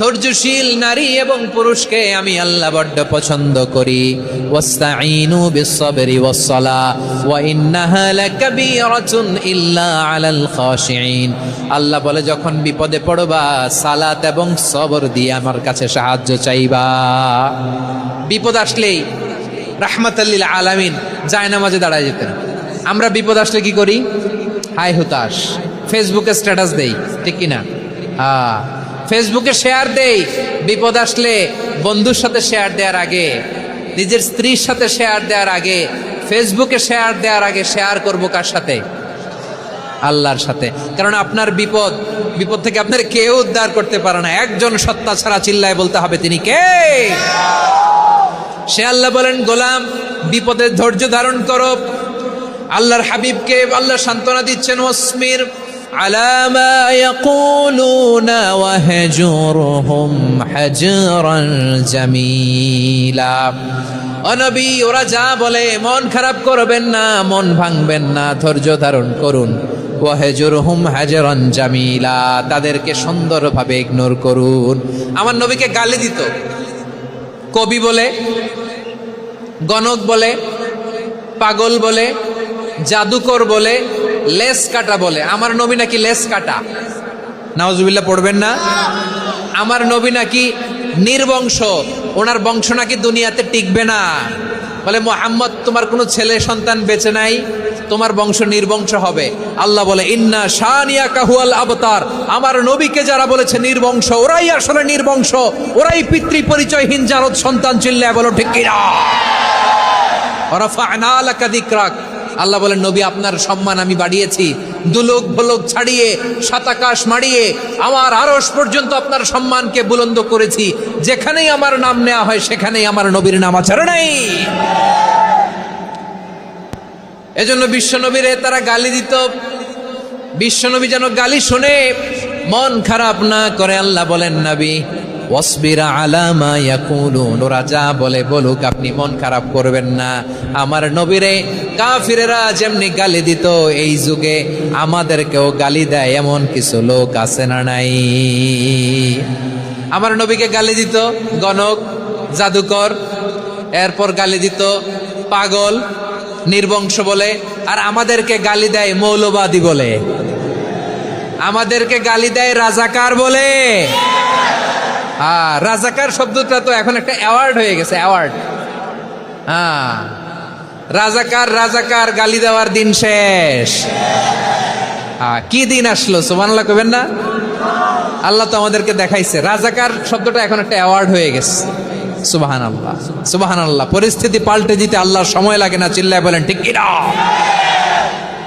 ধৈর্যশীল নারী এবং পুরুষকে আমি আল্লাহ বড্ড পছন্দ করি। ওয়াস্তাঈনু বিস-সাবরি ওয়াস-সালাহ ওয়া ইন্নাহা লাকাবীরাতুন ইল্লা আলাল খাশিঈন। আল্লাহ বলে যখন বিপদে পড়বা সালাত এবং সবর দিয়ে আমার কাছে সাহায্য চাইবা। বিপদ আসলেই রাহমাতাল লিল আলামিন জায়নামাজে দাঁড়ায় যেতেন। আমরা বিপদ আসলে কি করি? হায় হুতাশ, ফেসবুকে স্ট্যাটাস দেই, ঠিক কিনা? ফেসবুকে শেয়ার দেই। বিপদ আসলে বন্ধুর সাথে শেয়ার দেওয়ার আগে, নিজের স্ত্রীর সাথে শেয়ার দেওয়ার আগে, ফেসবুকে শেয়ার দেওয়ার আগে শেয়ার করব কার সাথে? আল্লাহর সাথে। কারণ আপনার বিপদ থেকে আপনার কেউ উদ্ধার করতে পারে না, একজন সত্তা ছাড়া। চিল্লায় বলতে হবে তিনি কে? সে আল্লাহ বলেন, গোলাম বিপদের ধৈর্য ধারণ করো। আল্লাহর হাবিবকে আল্লাহ সান্ত্বনা দিচ্ছেন, ওয়াসমির আলা মা ইয়াকুলুনা ওয়াহজুরহুম হাজরান জামিলা। ও নবী, ওরা যা বলে মন খারাপ করবেন না, মন ভাঙবেন না, ধৈর্য ধারণ করুন। ওয়াহজুরহুম হাজরান জামিলা, তাদেরকে সুন্দরভাবে ইগনোর করুন। আমার নবীকে গালি দিত কবি বলে, গণক বলে, পাগল বলে, জাদুকর বলে, লেস কাটা বলে। আমার নবী নাকি লেস কাটা, নাউজুবিল্লাহ পড়বেন না। আমার নবী নাকি নির্বংশ, ওনার বংশ নাকি দুনিয়াতে টিকবে না। বলে, মুহাম্মদ তোমার কোনো ছেলে সন্তান বেঁচে নাই, তোমার বংশ নির্বংশ হবে। আল্লাহ বলে, ইন্না শানিয়াকা হুয়াল আবতার। আমার নবীকে যারা বলেছে নির্বংশ, ওরাই আসলে নির্বংশ, ওরাই পিতৃ পরিচয়হীন জারদ সন্তান। চিল্লায় বলো ঠিক কিনা? রাফা'না লাকা যিকরাক। আল্লাহ বলেন, নবী আপনার সম্মান আমি বাড়িয়েছি। দুলোক ভোলোক ছাড়িয়ে, সাত আকাশ মাড়িয়ে আমার আরশ পর্যন্ত আপনার সম্মানকে বুলন্দ করেছি। যেখানেই আমার নাম নেওয়া হয় সেখানেই আমার নবীর নাম আছে নাই? এজন্য বিশ্বনবীরে তারা গালি দিত। বিশ্বনবী যেন গালি শুনে মন খারাপ না করে। আল্লাহ বলেন, নবী ওয়াসবির আলা মা ইয়াকুলুন, ওরা যা বলে বলুক, আপনি মন খারাপ করবেন না। আমার নবীরে কাফিরেরা যেমনি গালি দিত, এই যুগে আমাদেরকেও গালি দেয় এমন কিছু লোক আছে না নাই? আমার নবীকে গালি দিত গণক, জাদুকর, এরপর গালি দিত পাগল, নির্বংশ বলে। আর আমাদেরকে গালি দেয় মৌলবাদী বলে, আমাদেরকে গালি দেয় রাজাকার বলে। রাজাকার শব্দটা তো এখন একটা অ্যাওয়ার্ড হয়ে গেছে, অ্যাওয়ার্ড। রাজাকার রাজাকার গালি দেওয়ার দিন শেষ। কি দিন আসলো? সুবহানাল্লাহ কইবেন না? আল্লাহ তো আমাদেরকে দেখাইছে। রাজাকার শব্দটা এখন একটা অ্যাওয়ার্ড হয়ে গেছে। সুবহানাল্লাহ, সুবহানাল্লাহ। পরিস্থিতি পাল্টে দিতে আল্লাহর সময় লাগে না। চিল্লায় বলেন ঠিক কিনা?